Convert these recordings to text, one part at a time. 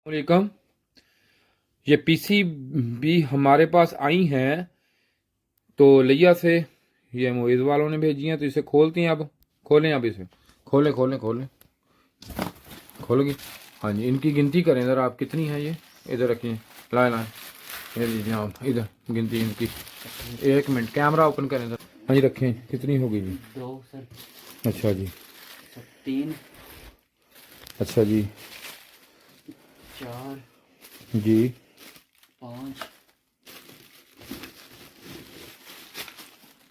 वालेकुम। ये पीसीबी हमारे पास आई हैं तो लिया से, ये मोइज़ वालों ने भेजी हैं, तो इसे खोलते हैं। अब खोलें, अब इसे खोलें खोलें खोलें खोलोगे? हाँ जी, इनकी गिनती करें ज़रा आप, कितनी है ये? इधर रखिए, लाए लाए, ये लीजिए आप, इधर गिनती इनकी। एक मिनट, कैमरा ओपन करें ज़रा। हाँ जी, रखें, कितनी होगी जी? 2 सर। अच्छा जी। 3। अच्छा जी। 4। जी 5।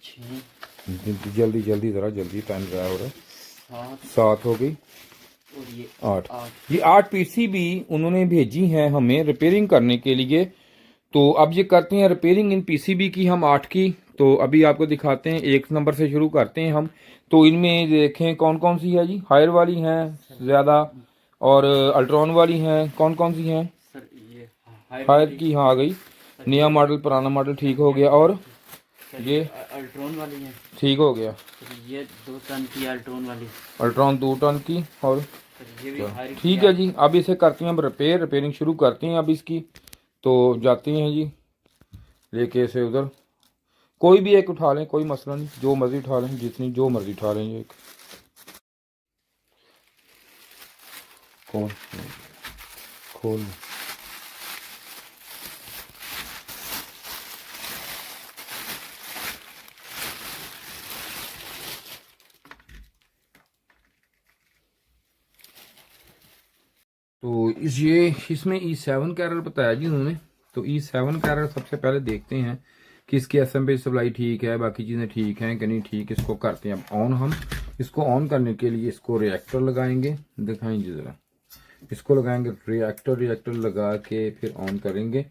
6। जल्दी जल्दी ज़रा जल्दी, पेन ड्राई हो रहा है। 7। 7 हो गई और ये 8। 8। ये 8 पीसीबी उन्होंने भेजी हैं हमें रिपेयरिंग करने के लिए। तो अब ये करते हैं रिपेयरिंग इन पीसीबी की, हम 8 की। तो अभी आपको दिखाते हैं, 1 नंबर से शुरू करते हैं हम। तो इनमें देखें कौन कौन सी है जी। हायर वाली हैं ज़्यादा, और अल्ट्रॉन वाली हैं। कौन कौन सी हैं? सर ये हायर हायर वाली। की हाँ आ गई, सर नया ये मॉडल पुराना मॉडल ठीक हो गया। और सर ये अल्ट्रॉन वाली है। ठीक हो गया। सर ये 2 टन की अल्ट्रॉन वाली। अल्ट्रॉन 2 टन की। और सर ये भी हायर की ठीक है जी, अब इसे करते हैं अब रिपेयरिंग शुरू करते हैं अब इसकी। तो जाते हैं जी लेके इसे उधर। कोई भी एक उठा लें, कोई मसला नहीं, जो मर्जी उठा लें, जितनी जो मर्जी उठा लें। ये एक कौन खोल। तो ये इसमें E7 कैरल बताया जी उन्होंने। तो E7 कैरल सबसे पहले देखते हैं कि इसकी SMP सप्लाई ठीक है, बाकी चीज़ें ठीक हैं कि नहीं ठीक। इसको करते हैं अब ऑन। हम इसको ऑन करने के लिए इसको रिएक्टर लगाएंगे, दिखाएंगे ज़रा। इसको लगाएंगे रिएक्टर लगा के फिर ऑन करेंगे।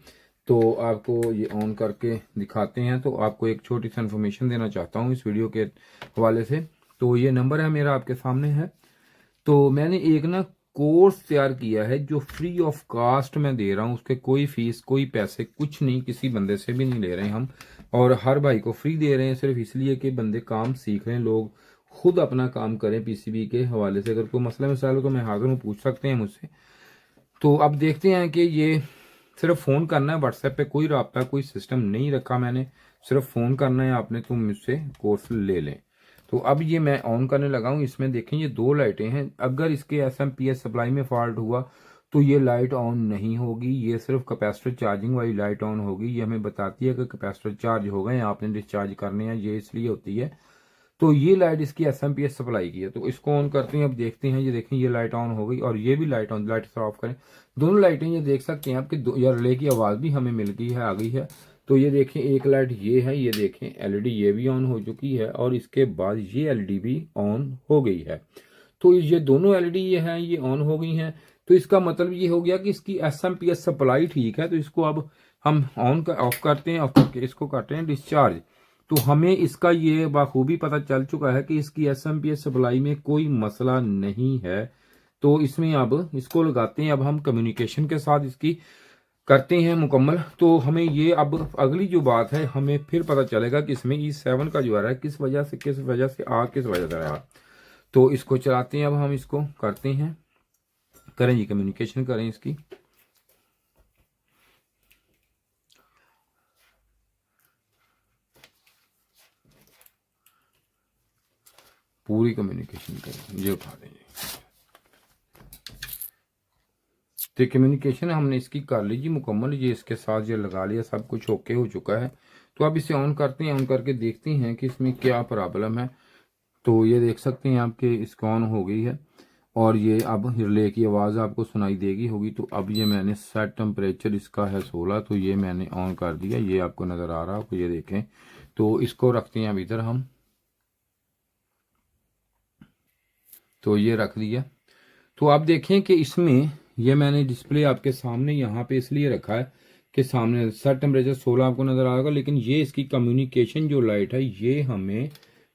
तो आपको ये ऑन करके दिखाते हैं। तो आपको एक छोटी सी इन्फॉर्मेशन देना चाहता हूँ इस वीडियो के हवाले से। तो ये नंबर है मेरा, आपके सामने है। तो मैंने एक ना कोर्स तैयार किया है जो फ्री ऑफ कास्ट मैं दे रहा हूँ। उसके कोई फीस कोई पैसे कुछ नहीं, किसी बंदे से भी नहीं ले रहे हम। और हर भाई को फ्री दे रहे हैं, सिर्फ इसलिए कि बंदे काम सीख रहे हैं, लोग खुद अपना काम करें पीसीबी के हवाले से। अगर कोई मसला मसाइल हो तो मैं हाजिर हूँ, पूछ सकते हैं मुझसे। तो अब देखते हैं कि ये सिर्फ फ़ोन करना है, व्हाट्सएप पे कोई रब्ता कोई सिस्टम नहीं रखा मैंने, सिर्फ फ़ोन करना है आपने, तो मुझसे कोर्स ले लें। तो अब ये मैं ऑन करने लगा हूँ। इसमें देखें ये 2 लाइटें हैं। अगर इसके SMP सप्लाई में फॉल्ट हुआ तो ये लाइट ऑन नहीं होगी, ये सिर्फ कैपेसिटर चार्जिंग वाली लाइट ऑन होगी। ये हमें बताती है कि कैपेसिटर चार्ज हो गए, आपने डिस्चार्ज करने हैं, ये इसलिए होती है। तो ये लाइट इसकी SMP सप्लाई की है। तो इसको ऑन करते हैं, अब देखते हैं। ये देखें ये लाइट ऑन हो गई और ये भी लाइट ऑन। लाइट ऑफ करें, दोनों लाइटें ये देख सकते हैं आपके दो, या रिले की आवाज़ भी हमें मिल गई है, आ गई है। तो ये देखें एक लाइट ये है, ये देखें LED ये भी ऑन हो चुकी है, और इसके बाद ये LED भी ऑन हो गई है। तो ये दोनों LED ये हैं, ये ऑन हो गई हैं। तो इसका मतलब ये हो गया कि इसकी SMP सप्लाई ठीक है। तो इसको अब हम ऑफ करते हैं, ऑफ करके इसको करते हैं डिस्चार्ज। तो हमें इसका ये बाखूबी पता चल चुका है कि इसकी SMP सप्लाई में कोई मसला नहीं है। तो इसमें अब इसको लगाते हैं, अब हम कम्युनिकेशन के साथ इसकी करते हैं मुकम्मल। तो हमें ये अब अगली जो बात है, हमें फिर पता चलेगा कि इसमें E7 का जो आ रहा है किस वजह से किस वजह से रहा। तो इसको चलाते हैं, अब हम इसको करते हैं, करें जी कम्युनिकेशन करें इसकी। पूरी कम्युनिकेशन करें, ये उठा देंगे। तो कम्युनिकेशन हमने इसकी कर ली जी मुकम्मल, ये इसके साथ ये लगा लिया, सब कुछ ओके हो चुका है। तो अब इसे ऑन करते हैं, ऑन करके देखते हैं कि इसमें क्या प्रॉब्लम है। तो ये देख सकते हैं आपके इसको ऑन हो गई है, और ये अब रिले की आवाज़ आपको सुनाई देगी होगी। तो अब ये मैंने सेट टेम्परेचर इसका है 16, तो ये मैंने ऑन कर दिया, ये आपको नज़र आ रहा है, ये देखें। तो इसको रखते हैं अब इधर हम, तो ये रख दिया। तो आप देखें कि इसमें ये मैंने डिस्प्ले आपके सामने यहाँ पे इसलिए रखा है कि सामने सेट टेम्परेचर 16 आपको नज़र आएगा, लेकिन ये इसकी कम्युनिकेशन जो लाइट है ये हमें,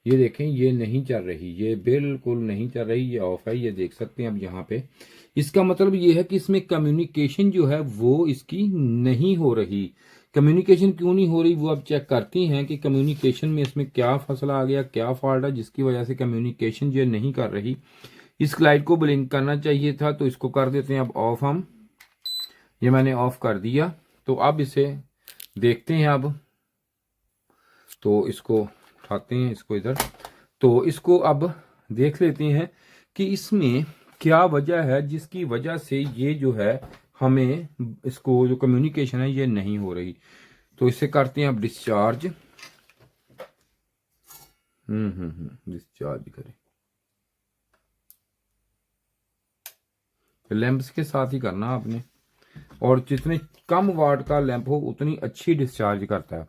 ये देखें ये नहीं चल रही, ये बिल्कुल नहीं चल रही, ये ऑफ है, ये देख सकते हैं अब यहाँ पे। इसका मतलब ये है कि इसमें कम्युनिकेशन जो है वो इसकी नहीं हो रही। कम्युनिकेशन क्यों नहीं हो रही वो अब चेक करती हैं कि कम्युनिकेशन में इसमें क्या फसला आ गया, क्या फॉल्ट है जिसकी वजह से कम्युनिकेशन जो नहीं कर रही। इस लाइट को ब्लिंक करना चाहिए था, तो इसको कर देते हैं अब ऑफ हम। ये मैंने ऑफ कर दिया। तो अब इसे देखते हैं। अब तो इसको उठाते हैं, इसको इधर। तो इसको अब देख लेते हैं कि इसमें क्या वजह है जिसकी वजह से ये जो है हमें इसको जो कम्युनिकेशन है ये नहीं हो रही। तो इसे करते हैं अब डिस्चार्ज। डिस्चार्ज करें। लैंप्स के साथ ही करना आपने, और जितने कम वाट का लैंप हो उतनी अच्छी डिस्चार्ज करता है।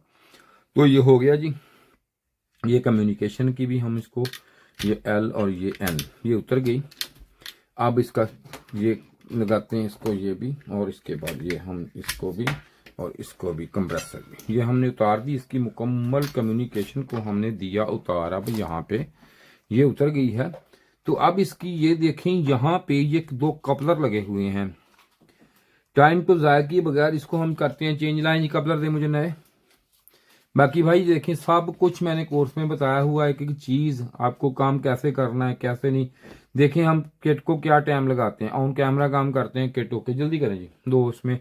तो ये हो गया जी, ये कम्युनिकेशन की भी हम इसको, ये L और ये N ये उतर गई। अब इसका ये लगाते हैं इसको, ये भी, और इसके बाद ये हम इसको भी और इसको भी, कंप्रेसर भी ये हमने उतार दी। इसकी मुकम्मल कम्युनिकेशन को हमने दिया उतार। अब यहाँ पे ये उतर गई है। तो अब इसकी ये देखें, यहाँ पे ये 2 कपलर लगे हुए हैं। टाइम को ज़ाया किए बगैर इसको हम करते हैं चेंज। लाइन कपलर दे मुझे नए। बाकी भाई देखें सब कुछ मैंने कोर्स में बताया हुआ है कि चीज़ आपको काम कैसे करना है कैसे नहीं। देखें हम किट को क्या टाइम लगाते हैं, ऑन कैमरा काम करते हैं किट। ओके जल्दी करें जी, 2 उसमें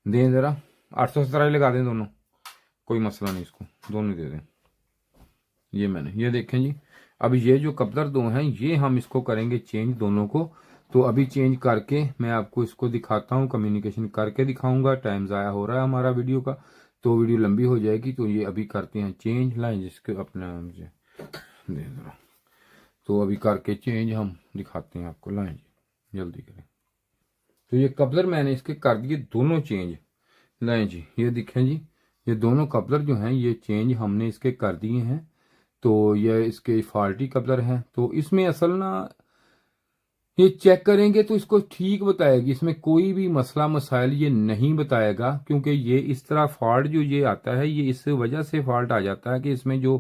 दें ज़रा, 817 लगा दें दोनों, कोई मसला नहीं, इसको दोनों दे दें। ये मैंने ये देखें जी। अब ये जो कपलर 2 हैं ये हम इसको करेंगे चेंज दोनों को। तो अभी चेंज करके मैं आपको इसको दिखाता हूँ, कम्युनिकेशन करके दिखाऊंगा। टाइम ज़ाया हो रहा है हमारा वीडियो का, तो वीडियो लंबी हो जाएगी। तो ये अभी करते हैं चेंज। लाइन जिसके अपना मुझे दे दो। तो अभी करके चेंज हम दिखाते हैं आपको। लाइन जी जल्दी करें। तो ये कपलर मैंने इसके कर दिए दोनों चेंज। लाइन जी ये दिखें जी, ये दोनों कपलर जो हैं ये चेंज हमने इसके कर दिए हैं। तो ये इसके फॉल्टी कपलर हैं। तो इसमें असल ना ये चेक करेंगे तो इसको ठीक बताएगी, इसमें कोई भी मसला मसाइल ये नहीं बताएगा। क्योंकि ये इस तरह फॉल्ट जो ये आता है ये इस वजह से फॉल्ट आ जाता है कि इसमें जो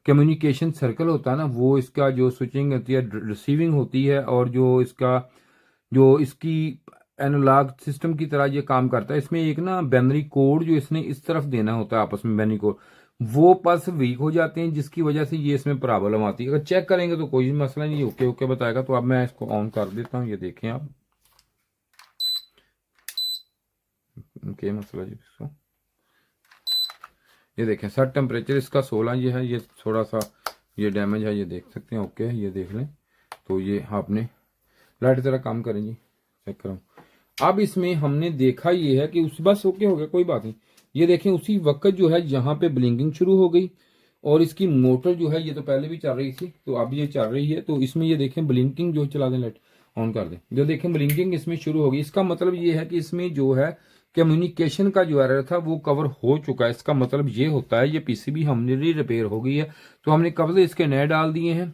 कम्युनिकेशन सर्कल होता है ना, वो इसका जो स्विचिंग होती है, रिसीविंग होती है, और जो इसकी एनालॉग सिस्टम की तरह ये काम करता है। इसमें एक ना बाइनरी कोड जो इसने इस तरफ देना होता है आपस में, बाइनरी कोड, वो पल्स वीक हो जाते हैं जिसकी वजह से ये इसमें प्रॉब्लम आती है। अगर चेक करेंगे तो कोई मसला नहीं, ओके ओके बताएगा। तो अब मैं इसको ऑन कर देता हूँ। ये देखें आप, ओके मसला जी इसको ये देखें सर, टेम्परेचर इसका 16 ये है। ये थोड़ा सा ये डैमेज है, ये देख सकते हैं। ओके ये देख लें। तो ये आपने लाइट तरह काम करें जी, चेक करो। अब इसमें हमने देखा ये है कि उस बस ओके हो गया, कोई बात नहीं। ये देखें उसी वक्त जो है यहाँ पे ब्लिंकिंग शुरू हो गई, और इसकी मोटर जो है ये तो पहले भी चल रही थी, तो अब ये चल रही है। तो इसमें ये देखें ब्लिंकिंग जो, चला दें लाइट ऑन कर दें, जो देखें ब्लिंकिंग इसमें शुरू हो गई। इसका मतलब ये है कि इसमें जो है कम्युनिकेशन का जो एरर था वो कवर हो चुका है। इसका मतलब ये होता है ये पीसीबी हमने रिपेयर हो गई है। तो हमने कपड़े इसके नए डाल दिए हैं।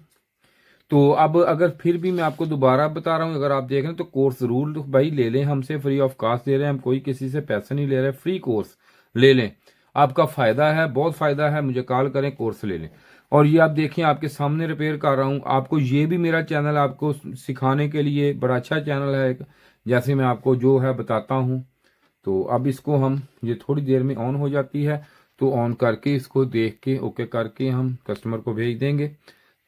तो अब अगर फिर भी मैं आपको दोबारा बता रहा हूँ, अगर आप देख रहे हैं तो कोर्स जरूर भाई ले लें, हमसे फ्री ऑफ कॉस्ट दे रहे हैं हम, कोई किसी से पैसे नहीं ले रहे, फ्री कोर्स ले लें, आपका फायदा है, बहुत फायदा है। मुझे कॉल करें, कोर्स ले लें। और ये आप देखें आपके सामने रिपेयर कर रहा हूँ आपको। ये भी मेरा चैनल आपको सिखाने के लिए बड़ा अच्छा चैनल है, जैसे मैं आपको जो है बताता हूँ। तो अब इसको हम, ये थोड़ी देर में ऑन हो जाती है, तो ऑन करके इसको देख के ओके करके हम कस्टमर को भेज देंगे।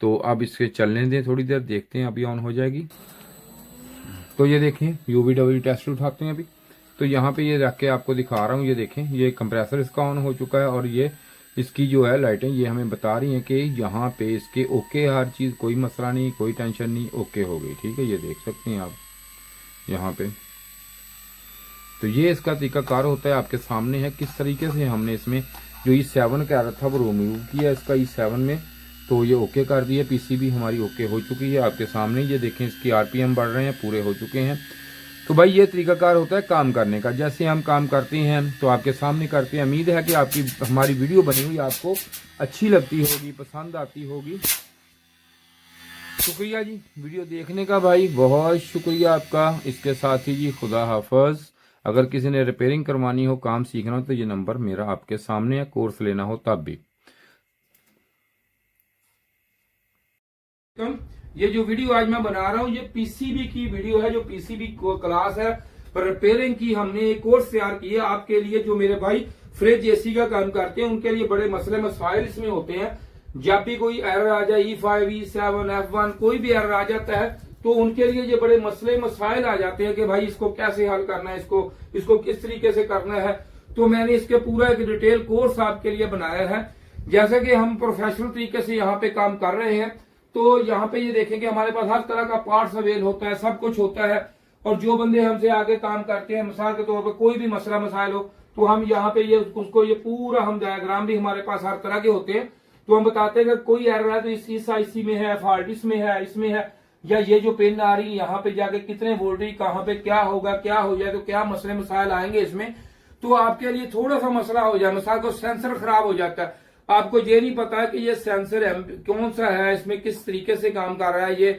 तो अब इसके चलने दें थोड़ी देर, देखते हैं अभी ऑन हो जाएगी। तो ये देखें UVW टेस्ट उठाते हैं अभी। तो यहाँ पे ये रख के आपको दिखा रहा हूँ। ये देखें ये कंप्रेसर इसका ऑन हो चुका है, और ये इसकी जो है लाइटें ये हमें बता रही हैं कि यहाँ पे इसके ओके, हर चीज़ कोई मसला नहीं, कोई टेंशन नहीं, ओके हो गई। ठीक है ये देख सकते हैं आप यहाँ पे। तो ये इसका तरीकाकार होता है, आपके सामने है किस तरीके से हमने इसमें जो E7 कह रहा था वो रिमूव किया इसका E7 में। तो ये ओके कर दिया, पीसीबी हमारी ओके हो चुकी है आपके सामने। ये देखें इसकी RPM बढ़ रहे हैं, पूरे हो चुके हैं। तो भाई ये तरीकाकार होता है काम करने का। जैसे हम काम करते हैं तो आपके सामने करते हैं। उम्मीद है कि आपकी हमारी वीडियो बनी हुई आपको अच्छी लगती होगी, पसंद आती होगी। शुक्रिया जी वीडियो देखने का, भाई बहुत शुक्रिया आपका। इसके साथ ही जी खुदा हाफिज। अगर किसी ने रिपेयरिंग करवानी हो, काम सीखना हो, तो ये नंबर मेरा आपके सामने है, कोर्स लेना हो तब भी। ये जो वीडियो आज मैं बना रहा हूँ ये पीसीबी की वीडियो है, जो पीसीबी क्लास है पर रिपेयरिंग की। हमने एक कोर्स तैयार किया आपके लिए, जो मेरे भाई फ्रिज एसी का काम करते हैं उनके लिए बड़े मसले मसाइल इसमें होते हैं। जब भी कोई एरर आ जाए, E5, E7, F1 कोई भी एरर आ जाता है तो उनके लिए ये बड़े मसले मसाइल आ जाते हैं कि भाई इसको कैसे हल करना है, इसको किस तरीके से करना है। तो मैंने इसके पूरा एक डिटेल कोर्स आपके लिए बनाया है। जैसे कि हम प्रोफेशनल तरीके से यहाँ पे काम कर रहे हैं, तो यहाँ पे ये देखेंगे हमारे पास हर तरह का पार्ट्स अवेल होता है, सब कुछ होता है। और जो बंदे हमसे आगे काम करते हैं, मिसाल के तौर पर कोई भी मसला मसाइल हो, तो हम यहाँ पे ये उसको ये पूरा हम डायग्राम भी हमारे पास हर तरह के होते हैं। तो हम बताते हैं कि कोई एरर है तो इस आईसी में है, फॉल्ट इसमें है, इसमें है, या ये जो पिन आ रही है यहाँ पे जाके कितने वोल्टेज, कहाँ पे क्या होगा, क्या हो जाए तो क्या मसले मसाइल आएंगे इसमें। तो आपके लिए थोड़ा सा मसला हो जाए, मिसाल को सेंसर खराब हो जाता है, आपको ये नहीं पता है कि ये सेंसर कौन सा है, इसमें किस तरीके से काम कर रहा है, ये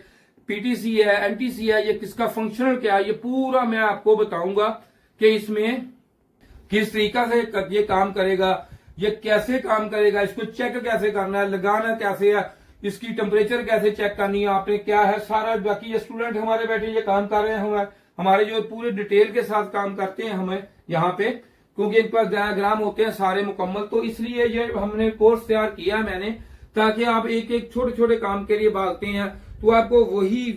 पीटीसी है, एनटीसी है, ये किसका फंक्शनल क्या है, ये पूरा मैं आपको बताऊंगा कि इसमें किस तरीका से ये काम करेगा, ये कैसे काम करेगा, इसको चेक कैसे करना है, लगाना कैसे है, इसकी टेम्परेचर कैसे चेक करनी है आपने, क्या है सारा। बाकी ये स्टूडेंट हमारे बैठे ये काम कर रहे हैं, हमारे जो पूरे डिटेल के साथ काम करते हैं हमें यहाँ पे, क्योंकि इनके पास डायग्राम होते हैं सारे मुकम्मल। तो इसलिए ये हमने कोर्स तैयार किया मैंने, ताकि आप एक एक छोटे छोटे काम के लिए भागते हैं तो आपको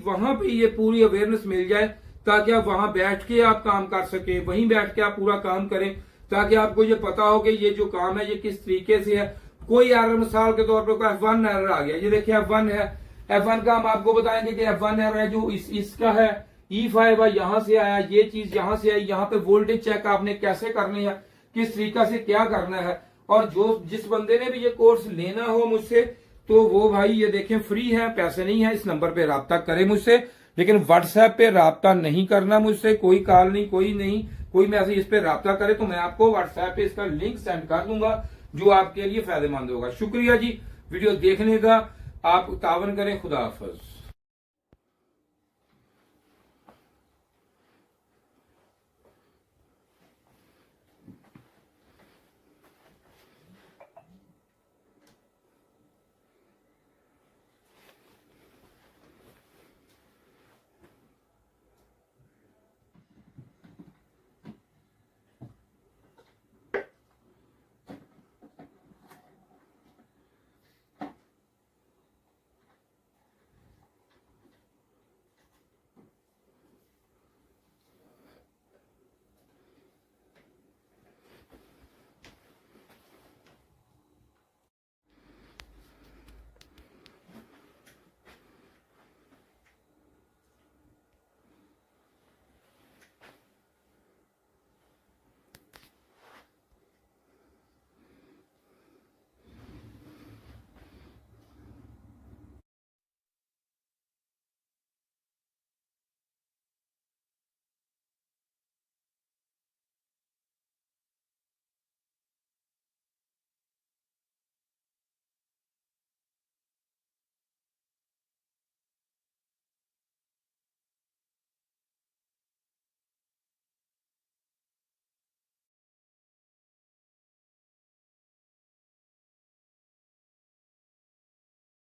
वहां पे ये पूरी अवेयरनेस मिल जाए, ताकि आप वहां बैठ के आप काम कर सके, वहीं बैठ के आप पूरा काम करें, ताकि आपको ये पता हो कि ये जो काम है ये किस तरीके से है। कोई एरर मिसाल के तौर पर F1 एरर आ गया, ये देखिए F1 है, F1 का हम आपको बताएंगे कि F1 एरर है जो इसका है, E5 है, यहां से आया, ये चीज यहां से आई, यहाँ पे वोल्टेज चेक आपने कैसे करनी है, किस तरीका से क्या करना है। और जिस बंदे ने भी ये कोर्स लेना हो मुझसे, तो वो भाई ये देखें फ्री है, पैसे नहीं है, इस नंबर पे राब्ता करें मुझसे, लेकिन व्हाट्सएप पे राब्ता नहीं करना मुझसे, कोई कॉल नहीं, कोई मैसेज इस पे राब्ता करे तो मैं आपको व्हाट्सएप पे इसका लिंक सेंड कर दूंगा, जो आपके लिए फायदेमंद होगा। शुक्रिया जी वीडियो देखने का, आप तावन करें। खुदा हाफिज।